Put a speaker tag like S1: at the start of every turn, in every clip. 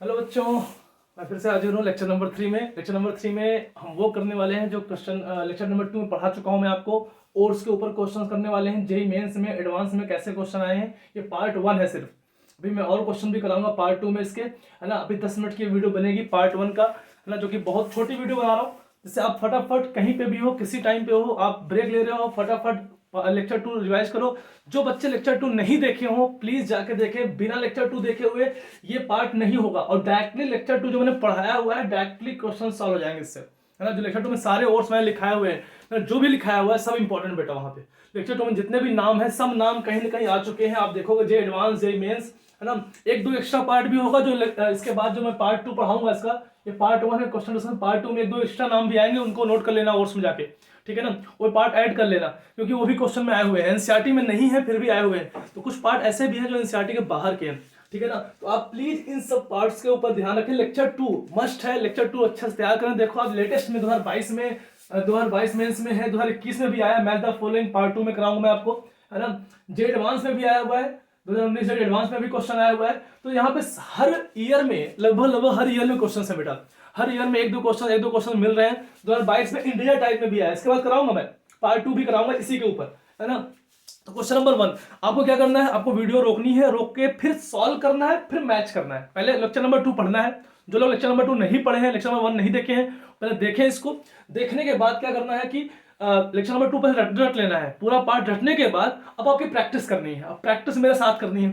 S1: Hello बच्चों, मैं फिर से हाजिर हूँ लेक्चर नंबर 3 में। लेक्चर नंबर 3 में हम वो करने वाले हैं जो क्वेश्चन लेक्चर नंबर 2 में पढ़ा चुका हूँ मैं आपको, और उसके ऊपर क्वेश्चन करने वाले हैं। जेई मेंस में एडवांस में कैसे क्वेश्चन आए हैं, ये पार्ट 1 है सिर्फ। अभी मैं और क्वेश्चन भी कराऊंगा पार्ट 2 में इसके, है ना। अभी 10 मिनट की वीडियो बनेगी पार्ट 1 का, है ना, जो कि बहुत छोटी वीडियो बना रहा हूँ, जिससे आप फटाफट कहीं पे भी हो, किसी टाइम पे हो, आप ब्रेक ले रहे हो, फटाफट लेक्चर 2 रिवाइज करो। जो बच्चे लेक्चर 2 नहीं देखे हो प्लीज जाके देखें, बिना लेक्चर 2 देखे हुए ये पार्ट नहीं होगा। और डायरेक्टली लेक्चर 2 जो मैंने पढ़ाया हुआ है डायरेक्टली क्वेश्चन सॉल्व हो जाएंगे इससे, है ना। जो लेक्चर 2 में सारे ओर्स मैंने लिखाए हुए हैं, जो भी लिखाया हुआ है सब इंपॉर्टेंट बेटा। वहां पे लेक्चर 2 में जितने भी नाम है सब नाम कहीं ना कहीं आ चुके हैं, आप देखोगे। जे एडवांस, जे मेंस, है ना। एक दो एक्स्ट्रा पार्ट भी होगा जो इसके बाद जो मैं पार्ट 2 पढ़ाऊंगा इसका, ये पार्ट 1 है क्वेश्चन, पार्ट 2 में एक दो एक्स्ट्रा नाम भी आएंगे, उनको नोट कर लेना ओर्स में जाके, ठीक है ना। वो पार्ट ऐड कर लेना, क्योंकि वो भी क्वेश्चन में आए हुए हैं, एनसीईआरटी में नहीं है फिर भी आए हुए हैं। तो कुछ पार्ट ऐसे भी हैं जो एनसीईआरटी के बाहर के हैं, ठीक है ना। तो आप प्लीज इन सब पार्ट्स के ऊपर ध्यान रखें। लेक्चर 2 मस्ट है, लेक्चर 2 अच्छे से तैयार करें। देखो आप लेटेस्ट में 2022 में 2022 मेंस में है, 2021 में भी आया मैथ द फॉलोइंग पार्ट 2 में कराऊंगा मैं आपको, है ना। जे एडवांस में भी आया हुआ है, 2019 जे एडवांस में भी क्वेश्चन आया हुआ है। तो यहाँ पे हर ईयर में लगभग हर ईयर में क्वेश्चन है बेटा, हर ईयर में एक दो क्वेश्चन मिल रहे हैं। 2022 में इंडिया टाइप में भी आया, इसके बाद कराऊंगा मैं पार्ट 2 भी कराऊंगा इसी के ऊपर, है ना। तो क्वेश्चन नंबर 1 आपको क्या करना है, आपको वीडियो रोकनी है, रोक के फिर सॉल्व करना है, फिर मैच करना है। पहले लेक्चर नंबर 2 पढ़ना है। जो लोग लेक्चर नंबर 2 नहीं पढ़े हैं, लेक्चर नंबर 1 नहीं देखे हैं, पहले देखें इसको। देखने के बाद क्या करना है कि लेक्चर नंबर 2 पहले रट लेना है पूरा पार्ट। रटने के बाद अब आपकी प्रैक्टिस करनी है, अब प्रैक्टिस मेरे साथ करनी है।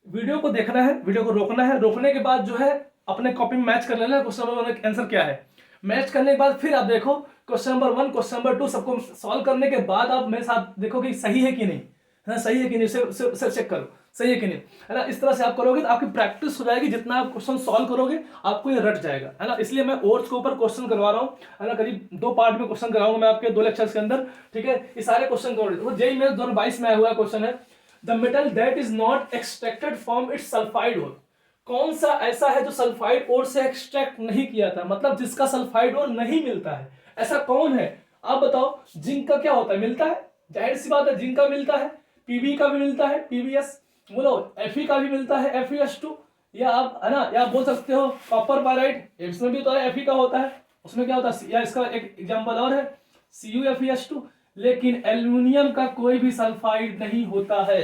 S1: वीडियो को देखना है, वीडियो को रोकना है, रोकने के बाद जो है अपने कॉपी में मैच कर लेना है क्वेश्चन नंबर 1 आंसर क्या है। मैच करने के बाद फिर आप देखो क्वेश्चन नंबर 1 क्वेश्चन नंबर 2 सबको सॉल्व करने के बाद आप मेरे साथ देखो कि सही है कि नहीं, है ना, सही है कि नहीं, से चेक करो सही है कि नहीं, है ना। इस तरह से आप करोगे तो आपकी प्रैक्टिस हो जाएगी, जितना आप क्वेश्चन सॉल्व करोगे आपको ये रट जाएगा, है ना। इसलिए मैं ओर्स के ऊपर क्वेश्चन करवा रहा हूँ, है ना। करीब 2 पार्ट में क्वेश्चन कराऊंगा मैं आपके 2 लेक्चर्स के अंदर, ठीक है। ये सारे क्वेश्चन करोगे। जेईई में 2022 में आया हुआ क्वेश्चन है, the metal that is not extracted from its sulphide ore. कौन सा ऐसा है जो सल्फाइड ओर से एक्सट्रैक्ट नहीं किया था, मतलब जिसका सल्फाइड ओर नहीं मिलता है, ऐसा कौन है। आप बताओ। जिंक का क्या होता है, मिलता है, जाहिर सी बात है जिंक का मिलता है, पीबी का भी मिलता है, पीबीएस बोलो, एफई का भी मिलता है, FeS2, या आप, है ना, या आप बोल सकते हो कॉपर पायराइड, इसमें भी तो एफई का होता है, उसमें क्या होता है, या इसका एक एग्जांपल और है CuFeS2। लेकिन एल्युमिनियम का कोई भी सल्फाइड नहीं होता है,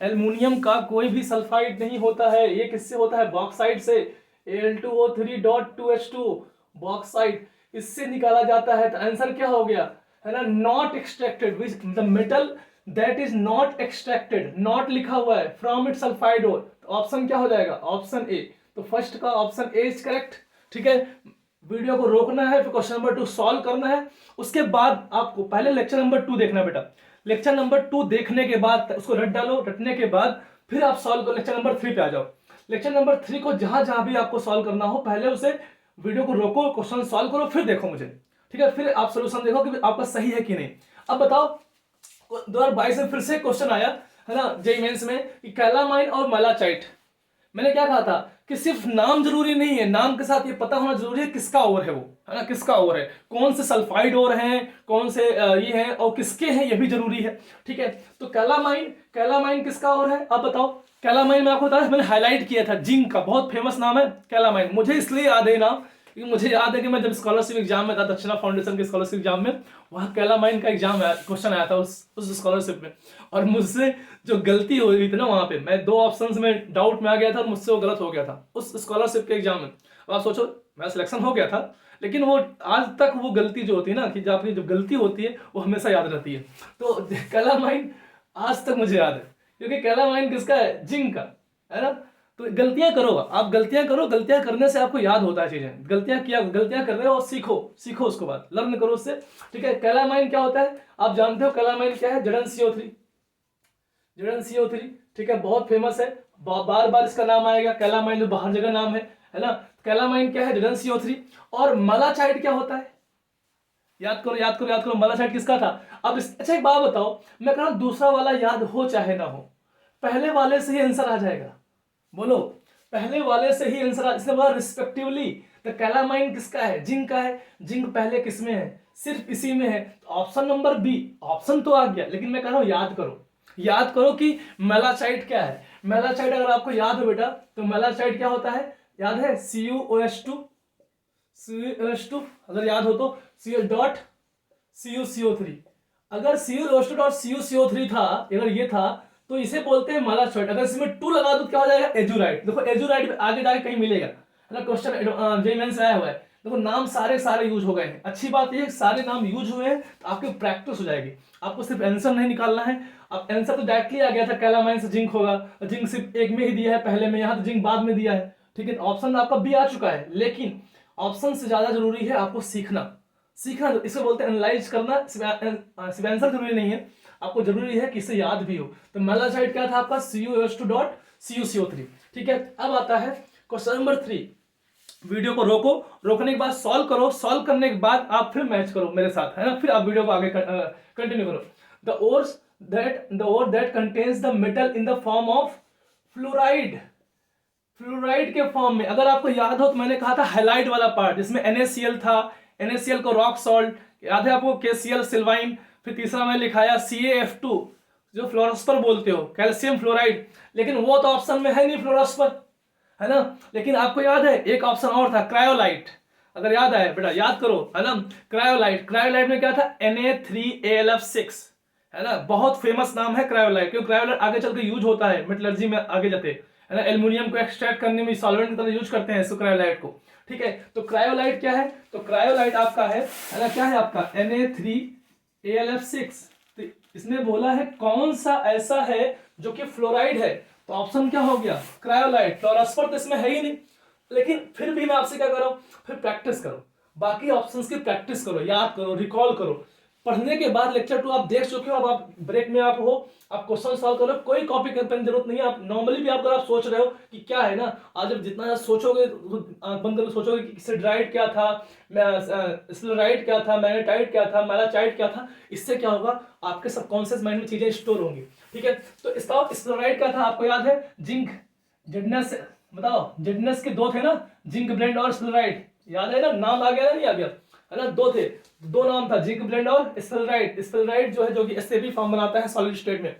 S1: एल्युमिनियम का कोई भी सल्फाइड नहीं होता है। ये किससे होता है, बॉक्साइड से, Al2O3.2H2 बॉक्साइड, इससे निकाला जाता है। तो आंसर क्या हो गया, है ना, not extracted, the metal that is not extracted, not लिखा हुआ है, फ्रॉम इट सल्फाइड ओर। तो ऑप्शन क्या हो जाएगा, ऑप्शन ए। तो फर्स्ट का ऑप्शन ए इज करेक्ट, ठीक है। वीडियो को रोकना है, फिर क्वेश्चन नंबर 2 सॉल्व करना है। उसके बाद आपको पहले लेक्चर नंबर 2 देखना बेटा। लेक्चर नंबर 2 देखने के बाद उसको रट डालो, रटने के बाद फिर आप सॉल्व करो, लेक्चर नंबर 3 पे आ जाओ। लेक्चर नंबर 3 को जहां जहां भी आपको सॉल्व करना हो पहले उसे वीडियो को रोको, क्वेश्चन सॉल्व करो, फिर देखो मुझे, ठीक है। फिर आप सोल्यूशन देखो कि आपका सही है कि नहीं। अब बताओ 2022 में फिर से क्वेश्चन आया, है ना, जेईई मेंस में, कि कैलामाइन और मालाचाइट। मैंने क्या कहा था कि सिर्फ नाम जरूरी नहीं है, नाम के साथ ये पता होना जरूरी है किसका ओर है वो, है ना, किसका ओर है, कौन से सल्फाइड ओर हैं, कौन से ये हैं और किसके हैं, ये भी जरूरी है, ठीक है। तो कैलामाइन, कैलामाइन किसका ओर है, अब बताओ। कैलामाइन में आपको बताया, मैंने हाईलाइट किया था, जिंक का बहुत फेमस नाम है कैलामाइन। मुझे इसलिए याद है ना, क्योंकि मुझे याद है कि मैं जब स्कॉलरशिप एग्जाम में था, दक्षिणा फाउंडेशन के स्कॉलरशिप एग्जाम में, वहाँ कैलामाइन का एग्जाम क्वेश्चन आया था उस स्कॉलरशिप में, और मुझसे जो गलती हो गई थी ना वहाँ पे, मैं 2 ऑप्शंस में डाउट में आ गया था और मुझसे वो गलत हो गया था उस स्कॉलरशिप के एग्जाम में। अब आप सोचो, मेरा सिलेक्शन हो गया था, लेकिन वो आज तक वो गलती जो होती है ना, कि जो आपकी जो गलती होती है वो हमेशा याद रहती है। तो कैलामाइन आज तक मुझे याद है, क्योंकि कैलामाइन किसका है, जिंक का, है ना। तो गलतियां करो, आप गलतियां करो, गलतियां करने से आपको याद होता है चीजें। गलतियां कर रहे हो और सीखो, सीखो उसके बाद लर्न करो उससे, ठीक है। कैलामाइन क्या होता है, आप जानते हो कैलामाइन क्या है, ZnCO3, ZnCO3, ठीक है, बहुत फेमस है, बार बार इसका नाम आएगा, कैलामाइन जो बाहर जगह नाम है ना। कैलामाइन क्या है, ZnCO3। और मालाचाइड क्या होता है, याद करो याद करो याद करो, मालाचाइड किसका था। अब अच्छा एक बात बताओ, मैं कह रहा हूं दूसरा वाला याद हो चाहे ना हो, पहले वाले से ही आंसर आ जाएगा, बोलो, पहले वाले से ही आंसर, इसने बोला रिस्पेक्टिवली। तो कैलामाइन किसका है, जिंक का है, जिंक पहले किसमें है, सिर्फ इसी में है। तो ऑप्शन नंबर बी, ऑप्शन तो आ गया, लेकिन मैं कह रहा हूं याद करो, याद करो कि मेलाचाइट क्या है। मेलाचाइट अगर आपको याद हो बेटा, तो मेलाचाइट क्या होता है, याद है CuOH2, CuOH2 अगर याद हो तो Cl डॉट CuCO3। अगर CuOH2 डॉट CuCO3 था, अगर ये था तो इसे बोलते हैं मालाचोइट। अगर इसमें 2 लगा दो तो क्या हो जाएगा? एजुराइट। देखो एजुराइट आगे जाके कहीं मिलेगा, है ना, क्वेश्चन जेईई मेंस आया हुआ है। देखो नाम सारे यूज हो गए हैं। अच्छी बात ये है सारे नाम यूज हुए हैं तो आपकी प्रैक्टिस हो जाएगी। आपको सिर्फ आंसर नहीं निकालना है। अब आंसर तो डायरेक्टली आ गया था, कैलामाइन से जिंक होगा, जिंक सिर्फ एक में ही दिया है पहले में, यहाँ तो जिंक बाद में दिया है, ठीक है। ऑप्शन आपका बी आ चुका है, लेकिन ऑप्शन से ज्यादा जरूरी है आपको सीखना। इसे बोलते हैं एनालाइज करना। सिर्फ आंसर जरूरी नहीं है, आपको जरूरी है कि इसे याद भी हो। तो मेलासाइट क्या था आपका? CuOH2 डॉट CuCO3, ठीक है। अब आता है क्वेश्चन नंबर 3। वीडियो को रोको, रोकने के बाद सॉल्व करो, सॉल्व करने के बाद आप फिर मैच करो मेरे साथ, है ना, फिर आप वीडियो को आगे कंटिन्यू करो। The ore that contains the metal in the form of fluoride. Fluoride के फॉर्म में, अगर आपको याद हो तो मैंने कहा था हाइलाइट वाला पार्ट जिसमें NaCl था, NaCl को रॉक सॉल्ट, याद है आपको, KCl सिल्वाइन, फिर तीसरा मैंने लिखाया CaF2 जो फ्लोरोस्पर बोलते हो, कैल्शियम फ्लोराइड। लेकिन वो तो ऑप्शन में है नहीं फ्लोरोस्पर, है ना। लेकिन आपको याद है एक ऑप्शन और था, क्रायोलाइट। अगर याद आए बेटा याद करो, है ना। क्रायोलाइट, क्रायोलाइट में क्या था? Na3AlF6, है ना। बहुत फेमस नाम है क्रायोलाइट, क्योंकि क्रायोलाइट आगे चल के यूज होता है मेटलर्जी में आगे जाते, है ना। एल्युमिनियम को एक्सट्रैक्ट करने में सॉल्वेंट की तरह यूज करते हैं इस क्रायोलाइट को, ठीक है। तो क्रायोलाइट क्या है? तो क्रायोलाइट आपका है ना, क्या है आपका? Na3AlF6। तो इसने बोला है कौन सा ऐसा है जो कि फ्लोराइड है, तो ऑप्शन क्या हो गया? क्रायोलाइट। फ्लोरोस्पर तो इसमें है ही नहीं, लेकिन फिर भी मैं आपसे क्या कर रहा हूं, फिर प्रैक्टिस करो, बाकी ऑप्शंस की प्रैक्टिस करो, याद करो, रिकॉल करो। पढ़ने के बाद लेक्चर 2 आप देख चुके हो, अब आप ब्रेक में आप हो, आप क्वेश्चन सॉल्व करो, कोई कॉपी करने की जरूरत नहीं है। आप नॉर्मली भी आप सोच रहे हो कि क्या है ना, आज जब जितना सोचोगे, आंख बंद करके सोचोगे कि सिडराइट क्या था, स्लेराइट क्या था, मैग्नेटाइट क्या था, मैलाचाइट क्या था, इससे क्या होगा, आपके सबकॉन्शियस माइंड में चीजें स्टोर होंगी, ठीक है। तो इसका स्लेराइट क्या था आपको याद है? जिंक, जिडनस, बताओ जिडनस के 2 थे ना, जिंक ब्लेंड और स्लेराइट, याद है ना, नाम आ गया ना, नहीं आ गया, है ना। 2 थे, 2 नाम था, जिंक ब्लेंड और स्पेलराइट। स्पेलराइट जो है, जो कि एसएबी फॉर्म बनाता है सॉलिड स्टेट में,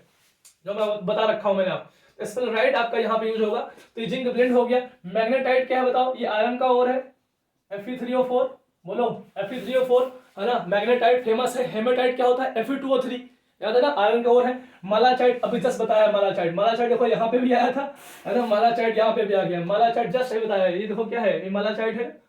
S1: जो मैं बता रखा हूं मैंने आप। स्पेलराइट आपका यहाँ पे यूज होगा। तो ये जिंक ब्लेंड हो गया। मैग्नेटाइट क्या है बताओ? ये आयरन का ओर है, Fe3O4, बोलो Fe3O4, है ना। मैग्नेटाइट फेमस है। हेमेटाइट क्या होता है? Fe2O3, याद है ना, आयरन का ओर है। मालाचाइट अभी जस्ट बताया, मालाचाइट, मालाचाइट देखो यहाँ पे भी आया था, है ना, मालाचाइट यहाँ पे भी आ गया। मालाचाइट जस्ट अभी बताया, ये देखो क्या है, ये मालाचाइट है,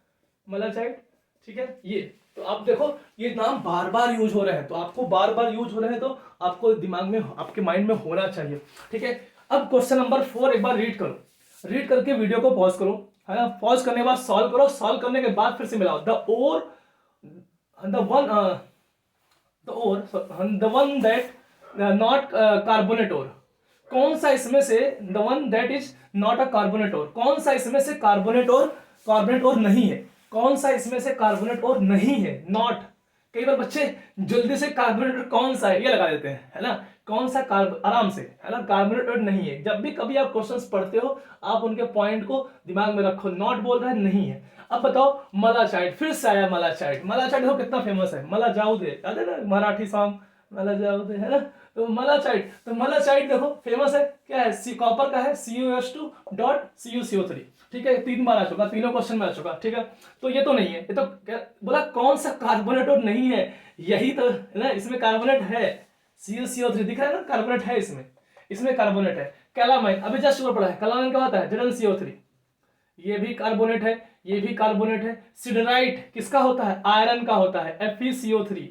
S1: मालाचाइट, ठीक है। ये तो आप देखो ये नाम बार बार यूज हो रहे हैं, तो आपको बार बार यूज हो रहे हैं तो आपको दिमाग में, आपके माइंड में होना चाहिए, ठीक है। अब क्वेश्चन नंबर 4 एक बार रीड करो, रीड करके वीडियो को पॉज करो, है ना। पॉज करने के बाद सॉल्व करो, सॉल्व करने के बाद फिर से मिलाओ। The one that not carbonate ore, कौन सा इसमें से, the one that is not a carbonate ore, कौन सा इसमें से कार्बोनेट और नहीं है, कौन सा इसमें से कार्बोनेट और नहीं है, नॉट। कई बार बच्चे जल्दी से कार्बोनेट कौन सा है ये लगा देते हैं, है ना, कौन सा आराम से, है ना, कार्बोनेट और नहीं है। जब भी कभी आप क्वेश्चंस पढ़ते हो आप उनके पॉइंट को दिमाग में रखो, नॉट बोल रहा है, नहीं है। अब बताओ मलाचाइट, फिर से आया मलाचाइट। मलाचाइट देखो कितना फेमस है, मला जाऊ दे, याद है ना, मराठी सॉन्ग मला जाऊ दे, है ना। तो मलाचाइट, तो मलाचाइट देखो फेमस है, क्या है, कॉपर का है, CuOH2 डॉट CuCO3, ठीक है। 3 बार आ चुका, तीनों क्वेश्चन में आ चुका, ठीक है। तो ये तो नहीं है, ये तो बोला कौन सा कार्बोनेट और नहीं है, यही तो है ना, इसमें कार्बोनेट है, CuCO3 दिख रहा है ना, कार्बोनेट है इसमें, इसमें कार्बोनेट है। कैलामाइन अभी जस्ट ऊपर पड़ा है, कैलामाइन क्या होता है? ZnCO3, ये भी कार्बोनेट है, ये भी कार्बोनेट है। सिडराइट किसका होता है? आयरन का होता है, FeCO3,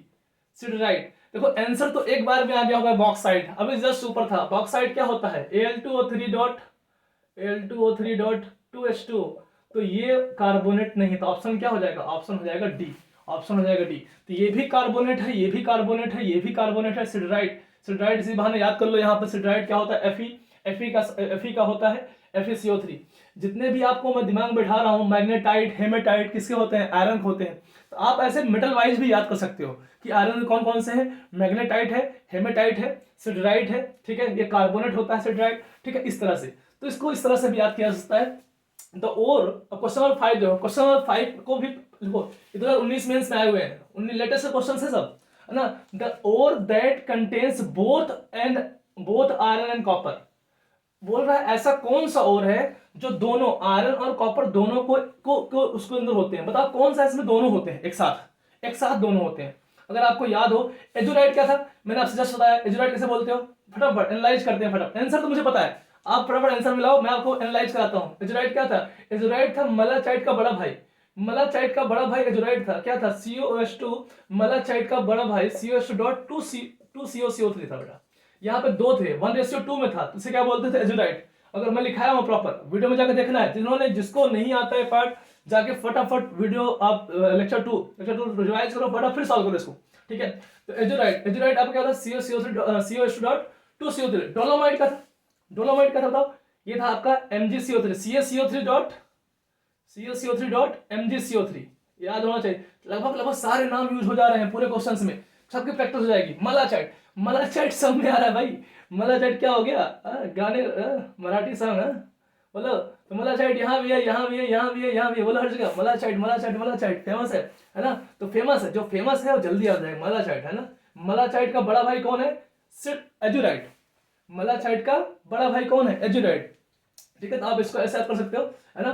S1: सिडराइट। देखो आंसर तो एक बार में आ गया होगा, बॉक्साइट अभी जस्ट ऊपर था। बॉक्साइट क्या होता है? Al2O3.2H2, तो ये कार्बोनेट नहीं, तो ऑप्शन क्या हो जाएगा? ऑप्शन हो जाएगा डी, ऑप्शन हो जाएगा डी। तो ये भी कार्बोनेट है, ये भी कार्बोनेट है, ये भी कार्बोनेट है, सिडराइट। सिडराइट इसी बहाने याद कर लो, यहाँ पर सिडराइट क्या होता है? Fe का होता है FeCO3। जितने भी आपको मैं दिमाग में बैठा रहा हूँ, मैग्नेटाइट, हेमेटाइट किसके होते हैं? आयरन होते हैं। तो आप ऐसे मेटल वाइज भी याद कर सकते हो कि आयरन कौन कौन से हैं, मैग्नेटाइट है, हेमेटाइट है, सिडराइट है, ठीक है, ये कार्बोनेट होता है सिडराइट, ठीक है, इस तरह से। तो इसको इस तरह से भी याद किया जा सकता है। तो और क्वेश्चन नंबर 5 जो, क्वेश्चन नंबर 5 को भी लिखो, 2019 मेंस में आए हुए हैं, 19 लेटेस्ट क्वेश्चन है सब, है ना। The ore that contains both iron and copper, बोल रहा है ऐसा कौन सा और है जो दोनों आयरन और कॉपर दोनों को उसके अंदर होते हैं। बताओ कौन सा इसमें दोनों होते हैं एक साथ दोनों होते हैं। अगर आपको याद हो एजुराइट क्या था, मैंने आपसे जस्ट बताया एजुराइट कैसे बोलते हो, फटाफट एनालाइज करते हैं फटाफट। आंसर तो मुझे पता है, आप फटाफट आंसर मिलाओ, मैं आपको एनालाइज कराता हूं। एजुराइट क्या था, एजुराइट था मलाचाइट का बड़ा भाई, मलाचाइट का बड़ा भाई एजुराइट था। क्या था, COS2 मलाचाइट का बड़ा भाई COS2 डॉट 2COCO3 था बेटा। यहाँ पे 2 थे, 1:2 में था, तो इसे क्या बोलते थे, एजुराइट। अगर मैं लिखाया हूँ प्रॉपर, वीडियो में जाकर देखना है, जिन्होंने जिसको नहीं आता है पार्ट जाके फटाफट वीडियो आप लेक्चर टू रिवाइज करो, फटाफट फिर सॉल्व करो इसको, ठीक है। तो एजुराइट आपका क्या था, COS2 डॉट 2CO3। डोलोमाइट का था, डोलोमाइट का था बताओ, ये था आपका MgCO3 CaCO3 डॉट MgCO3। याद होना चाहिए, लगभग सारे नाम यूज हो जा रहे हैं पूरे क्वेश्चंस में, सबकी प्रैक्टिस हो जाएगी। मलाचाइट, मलाचाइट सब में आ रहा है भाई, मलाचाइट क्या हो गया, गाने मराठी सॉन्ग है बोलो। तो मलाचाइट यहाँ भी है, यहाँ भी है, यहाँ भी है, यहाँ भी है, बोलो हर जगह मलाचाइट मलाचाइट मलाचाइट फेमस है ना। तो फेमस है, जो फेमस है वो जल्दी आ जाएगा, मलाचाइट है ना। मलाचाइट का बड़ा भाई कौन है, सिर्फ एजुराइट। मलाचाइट का बड़ा भाई कौन है, एजुराइट, ठीक है। तो आप इसको ऐसे याद कर सकते हो, है ना,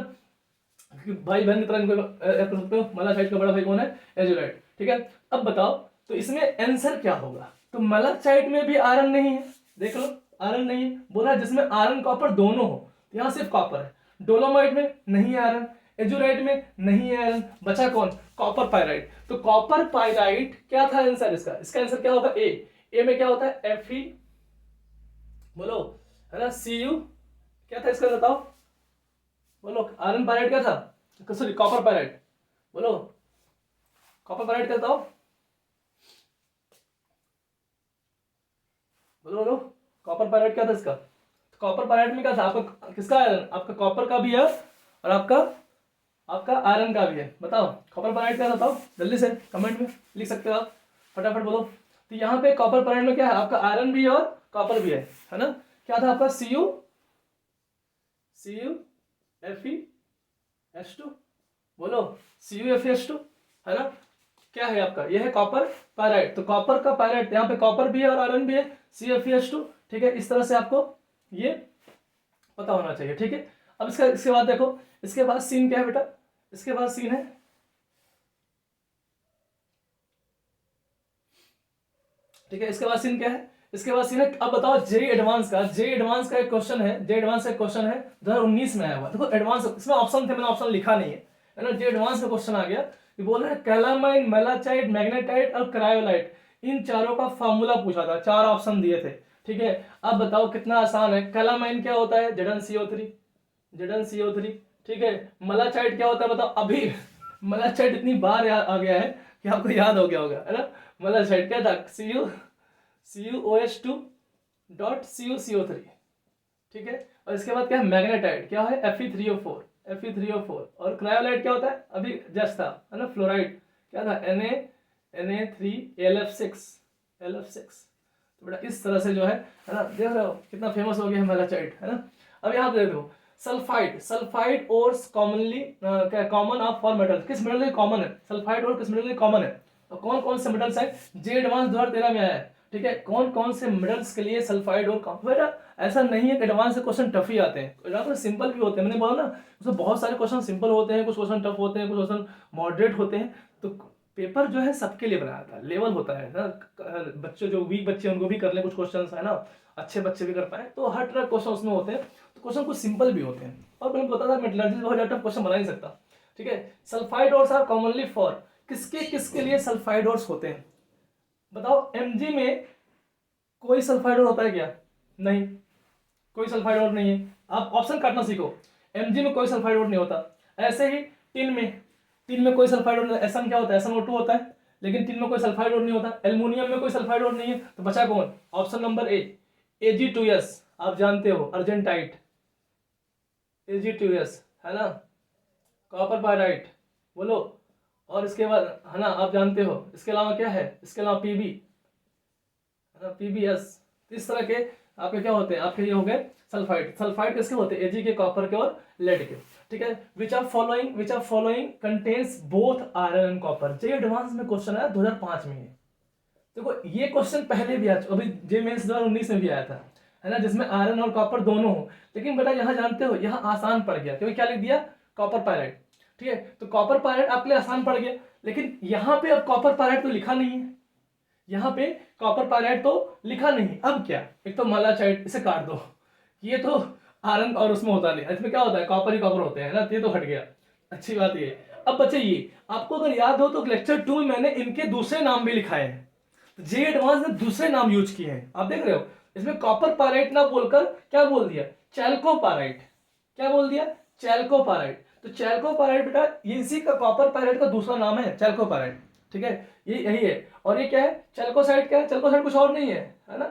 S1: भाई बहन की तरह इनको याद कर सकते हो। मलाचाइट का बड़ा भाई कौन है, एजुराइट, ठीक है। अब बताओ तो इसमें आंसर क्या होगा, तो मलाचाइट में भी आयरन नहीं है, देख लो आयरन नहीं है, बोला जिसमें आयरन कॉपर दोनों हो, यहां सिर्फ कॉपर है। डोलोमाइट में नहीं आयरन, एजुराइट में नहीं आयरन, बचा कौन, कॉपर पाइराइट। तो कॉपर पाइराइट क्या था आंसर इसका, इसका आंसर क्या होगा, ए में क्या होता है, Fe, बोलो, है ना, Cu क्या था इसका बताओ, बोलो। आयरन पाइराइट क्या था, सॉरी कॉपर पाइराइट, बोलो कॉपर पाइराइट क्या बताओ, बोलो बोलो, कॉपर पाइराइट क्या था इसका। तो कॉपर पाइराइट में क्या था, आपका किसका आयरन, आपका कॉपर का भी है और आपका आयरन का भी है। बताओ कॉपर पाइराइट क्या था, बताओ जल्दी से कमेंट में लिख सकते हो आप, फटाफट बोलो। तो यहाँ पे कॉपर पाइराइट में क्या है, आपका आयरन भी है और कॉपर भी है ना। क्या था आपका, CuFeS2, बोलो CuFeS2, है ना। क्या है आपका, यह है कॉपर पाइराइट। तो कॉपर का पाइराइट, यहाँ पे कॉपर भी है और आयरन भी है, CuFeS2, ठीक है। इस तरह से आपको ये पता होना चाहिए, ठीक है। अब इसके बाद देखो, इसके बाद सीन क्या है बेटा, इसके बाद सीन है, ठीक है। इसके बाद सीन क्या है, इसके बाद सीन है, अब बताओ जेई एडवांस का एक क्वेश्चन है, जेई एडवांस का एक क्वेश्चन है 2019 में आया हुआ। देखो एडवांस, इसमें ऑप्शन थे, मैंने ऑप्शन लिखा नहीं है ना। जेई एडवांस का क्वेश्चन आ गया, ये बोल रहे हैं कैलामाइन, मेलाचाइट, मैग्नेटाइट और क्रायोलाइट, इन चारों का फॉर्मूला पूछा था, 4 ऑप्शन दिए थे, ठीक है। अब बताओ कितना आसान है। कैलामाइन क्या होता है, Zn CO3, ठीक है। मलाचाइट क्या होता है बताओ, अभी मलाचाइट इतनी बार आ गया है कि आपको याद हो गया होगा, है ना। मलाचाइट क्या था, CuOS2 डॉट CuCO3, ठीक है। और इसके बाद क्या है, मैग्नेटाइट क्या है, Fe3O4, और क्रायोलाइट क्या होता है, अभी जस्ट था, है ना, फ्लोराइड क्या था, Na3LF6। तो बेटा इस तरह से जो है ना, देख रहे हो कितना फेमस हो गया है मलाचाइट, है ना। अब यहाँ पे देखो सल्फाइड और कॉमन ऑफ फॉर मेटल, किस मेटल के कॉमन है, सल्फाइड और किस मेटल के कॉमन है, और कौन कौन से मेटल्स है, जे एडवांस 2013 में आया है, ठीक है। कौन कौन से मेटल्स के लिए सल्फाइड और बेटा ऐसा नहीं है कि एडवांस से क्वेश्चन टफ ही आते हैं, एडवांस सिंपल भी होते हैं, मैंने बोला ना उसमें बहुत सारे क्वेश्चन सिंपल होते हैं, कुछ क्वेश्चन टफ होते हैं, कुछ क्वेश्चन मॉडरेट होते हैं। तो पेपर जो है सबके लिए बनाया था, लेवल होता है ना, बच्चे जो वीक बच्चे उनको भी कर ले कुछ क्वेश्चन, है ना, अच्छे बच्चे भी कर पाए, तो हर तरह क्वेश्चन उसमें होते हैं। तो क्वेश्चन कुछ सिंपल भी होते हैं, और मैंने बताया था मेटलर्जी बहुत ज्यादा क्वेश्चन बना नहीं सकता, ठीक है। Sulphide ores are commonly for, किसके लिए सल्फाइड ओर्स होते हैं, बताओ। Mg में कोई सल्फाइड ओर होता है क्या, नहीं, कोई सल्फाइड ओर नहीं है, आप ऑप्शन काटना सीखो। Mg में कोई सल्फाइड ओर नहीं होता। ऐसे ही टिन में कोई सल्फाइड ओर नहीं, Sm क्या होता है, SnO2 होता है, लेकिन टिन में कोई सल्फाइड ओर नहीं होता। एल्युमिनियम में कोई सल्फाइड ओर नहीं है, तो बचा कौन, ऑप्शन नंबर ए, Ag2S, आप जानते हो अर्जेंटाइट, Ag2S, है ना, कॉपर पाइराइट, बोलो। और इसके बाद, है ना, आप जानते हो, इसके अलावा क्या है, इसके अलावा Pb, है ना, PbS। इस तरह के आपके क्या होते हैं, आपके ये हो गए सल्फाइड किसके होते हैं, Ag के, कॉपर के और लेड के, ठीक है। Which are following contains both iron and copper, J advance में क्वेश्चन आया 2005 में। देखो ये क्वेश्चन पहले भी अभी जे मेंस 2019 में भी आया था, है ना, जिसमें आयरन और कॉपर दोनों हो। लेकिन बेटा यहाँ जानते हो यहाँ आसान पड़ गया, क्योंकि क्या लिख दिया, कॉपर पायराइट। ठीक है, तो कॉपर पायराइट आपके लिए आसान पड़ गया, लेकिन यहाँ पे अब कॉपर पायराइट तो लिखा नहीं है, यहाँ पे कॉपर पायराइट तो लिखा नहीं। अब क्या, एक तो मालाचाइट, इसे काट दो, ये तो आयरन और उसमें होता नहीं, इसमें क्या होता है, कॉपर ही कॉपर होते हैं ना, ये तो हट गया। अच्छी बात ये। अब बच्चे ये आपको अगर याद हो तो लेक्चर 2 में मैंने इनके दूसरे नाम भी लिखाए हैं, तो जे एडवांस ने दूसरे नाम यूज किए हैं, आप देख रहे हो। इसमें कॉपर पायराइट ना बोलकर क्या बोल दिया, चैल्कोपाराइट। क्या बोल दिया, चैल्कोपाराइट। तो चैल्कोपाराइट बेटा ये इसी का कॉपर पायराइट का दूसरा नाम है, चैल्कोपाराइट। ठीक है, ये यही है। और ये क्या है, चैल्कोसाइट। क्या है, चैल्कोसाइट कुछ और नहीं है ना,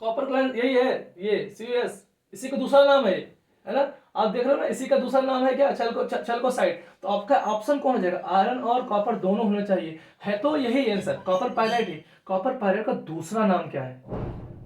S1: कॉपर क्लाइंट यही है, ये CuS, इसी का दूसरा नाम है ना। आप देख रहे हो ना, इसी का दूसरा नाम है क्या, चैल्कोसाइट। तो आपका ऑप्शन कौन हो जाएगा, आयरन और कॉपर दोनों होने चाहिए, है तो यही आंसर, कॉपर पायराइट ही। कॉपर पायराइट का दूसरा नाम क्या है,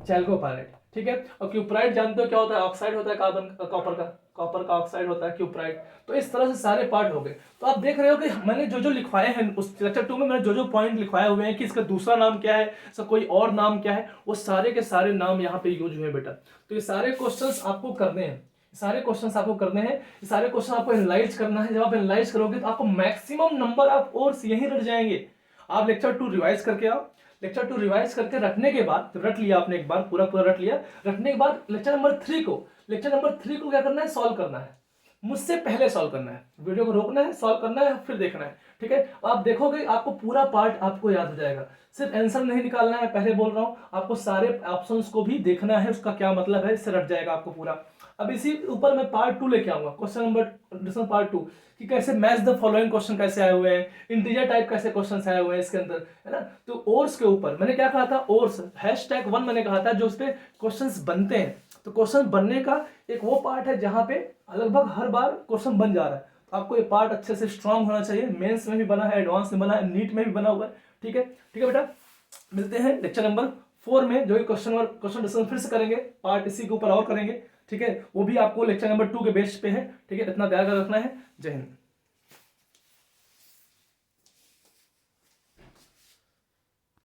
S1: चैल्कोपायराइट। ठीक है, और क्यूप्राइट जानते हो क्या होता है, ऑक्साइड होता है कार्बन कॉपर का, कॉपर का ऑक्साइड होता है क्यूप्राइट। तो इस तरह से सारे पार्ट हो गए। तो आप देख रहे हो कि मैंने जो जो लिखवाए हैं उस लेक्चर 2 में, मैंने जो जो पॉइंट लिखवाए हुए हैं कि इसका दूसरा नाम क्या है, इसका कोई और नाम क्या है, वो सारे के सारे नाम यहाँ पे यूज हुए बेटा। तो ये सारे क्वेश्चंस आपको करने हैं, सारे क्वेश्चंस आपको करने हैं, सारे क्वेश्चन आपको एनालाइज करना है। जब आप एनालाइज करोगे तो आपको मैक्सिमम नंबर आप और यहीं रट जाएंगे। आप लेक्चर 2 रिवाइज करके आओ, लेक्चर 2 रिवाइज करके रखने के बाद, रट लिया आपने एक बार, पूरा पूरा रट लिया, रखने के बाद लेक्चर नंबर 3 को क्या करना है, सॉल्व करना है। मुझसे पहले सॉल्व करना है, वीडियो को रोकना है, सॉल्व करना है, फिर देखना है। ठीक है, आप देखोगे आपको पूरा पार्ट आपको याद हो जाएगा। सिर्फ आंसर नहीं निकालना है, पहले बोल रहा हूं, आपको सारे ऑप्शंस को भी देखना है, उसका क्या मतलब है, इससे रट जाएगा आपको पूरा। अब इसी ऊपर मैं पार्ट 2 लेके आऊंगा, क्वेश्चन नंबर पार्ट 2 कि कैसे मैच द फॉलोइंग क्वेश्चन कैसे आए हुए हैं, इंटीजर टाइप कैसे क्वेश्चन आए हुए हैं इसके अंदर, है ना। तो ओर्स के ऊपर मैंने क्या कहा था, ओर्स #1 मैंने कहा था, जो उस पे क्वेश्चंस बनते हैं। तो क्वेश्चन बनने का एक वो पार्ट है जहां पे लगभग हर बार क्वेश्चन बन जा रहा है। तो आपको ये पार्ट अच्छे से स्ट्रांग होना चाहिए, मेंस में भी बना है, एडवांस में बना है, नीट में भी बना हुआ है। ठीक है बेटा, मिलते हैं लेक्चर नंबर 4 में, जो क्वेश्चन डिस्कशन फिर से करेंगे, पार्ट इसी के ऊपर और करेंगे। ठीक है, वो भी आपको लेक्चर नंबर 2 के बेस पे है। ठीक है, इतना तैयार कर रखना है। जय हिंद।